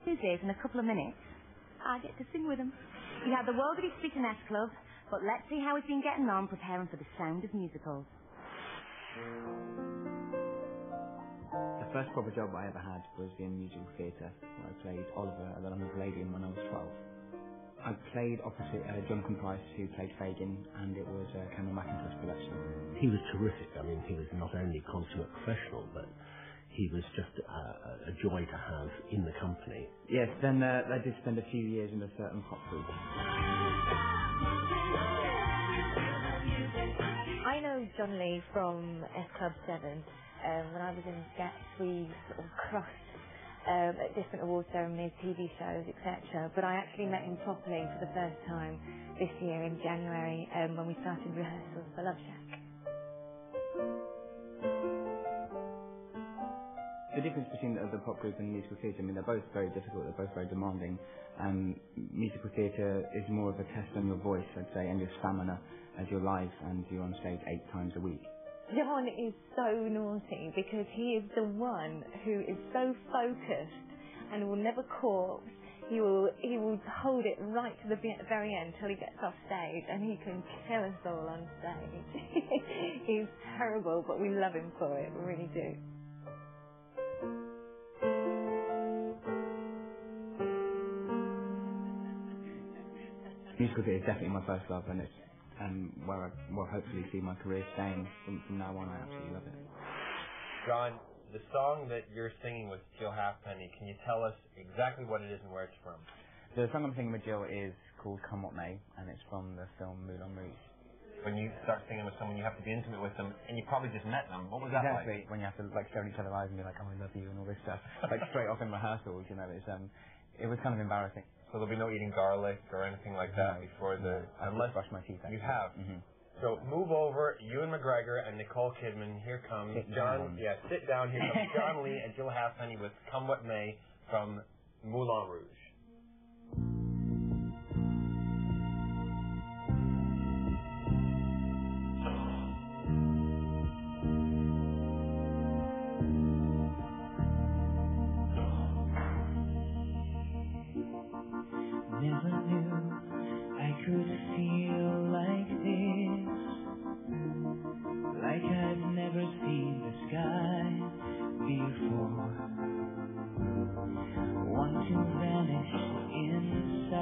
Tuesdays in a couple of minutes, I get to sing with him. He had the Worldly Street S Club, but let's see how he's been getting on preparing for the sound of musicals. The first proper job I ever had was in musical theatre, where I played Oliver, the London Palladium, when I was 12. I played opposite Jonathan Price, who played Fagin, and it was a Cameron McIntosh production. He was terrific. I mean, he was not only consummate professional, but he was just a joy to have in the company. Yes, then I did spend a few years in a certain pop group. I know John Lee from S Club 7. When I was in Sketch, we sort of crossed at different award ceremonies, TV shows, etc. But I actually met him properly for the first time this year in January when we started rehearsals for Love Shack. The difference between the pop group and musical theatre, I mean, they're both very difficult, they're both very demanding. Musical theatre is more of a test on your voice, I'd say, and your stamina as you're live and you're on stage 8 times a week. John is so naughty because he is the one who is so focused and will never corpse. He will hold it right to the very end till he gets off stage, and he can kill us all on stage. He's terrible, but we love him for it. We really do. Musical theatre is definitely my first love, and it's where I will hopefully see my career staying from now on. I absolutely love it. John, the song that you're singing with Jill Halfpenny, can you tell us exactly what it is and where it's from? The song I'm singing with Jill is called Come What May, and it's from the film Moulin Rouge. When you start singing with someone, you have to be intimate with them, and you probably just met them. What was that like? Exactly, when you have to stare in each other's eyes and be like, oh, I love you, and all this stuff. Straight off in rehearsals, you know, it was kind of embarrassing. So there'll be no eating garlic or anything like that before the... Unless I brush my teeth. You have. Mm-hmm. So move over, Ewan McGregor and Nicole Kidman. Here comes John. Yeah, sit down. Here comes John Lee and Jill Halfpenny with Come What May from Moulin Rouge. Never knew I could feel like this, like I'd never seen the sky before. Want to vanish inside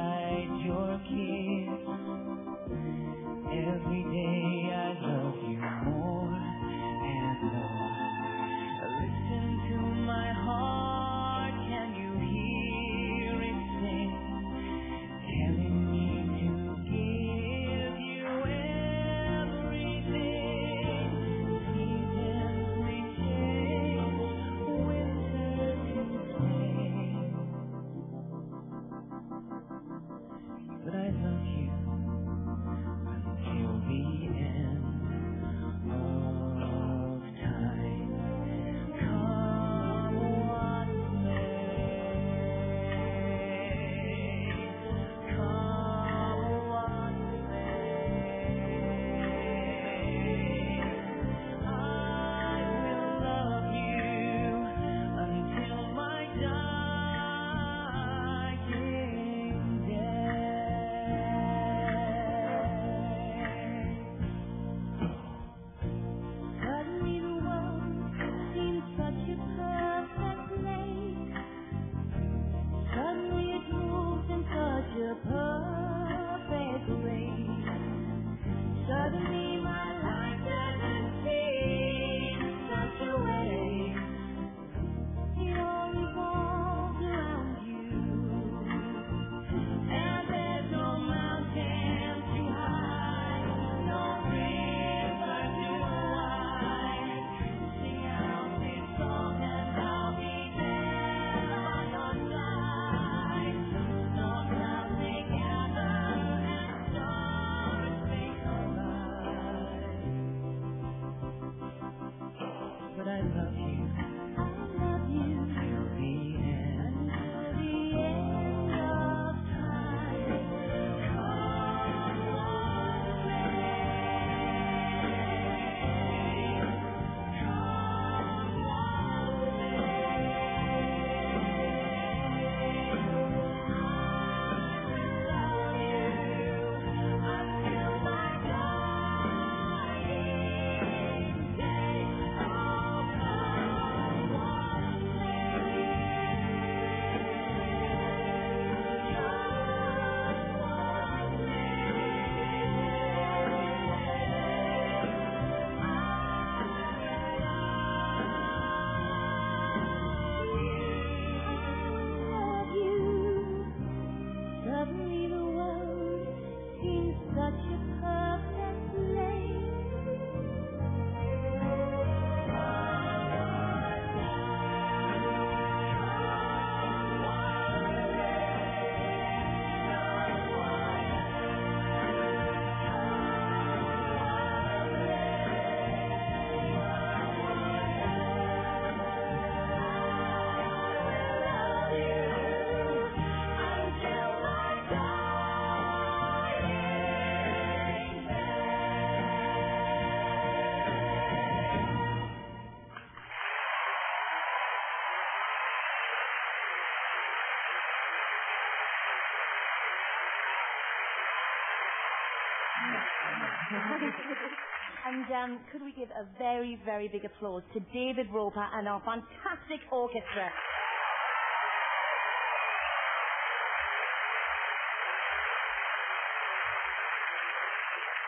And could we give a very, very big applause to David Roper and our fantastic orchestra.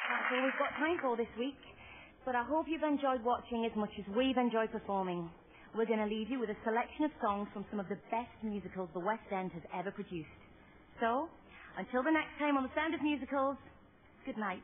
That's all we've got time for this week. But I hope you've enjoyed watching as much as we've enjoyed performing. We're going to leave you with a selection of songs from some of the best musicals the West End has ever produced. So, until the next time on The Sound of Musicals, good night.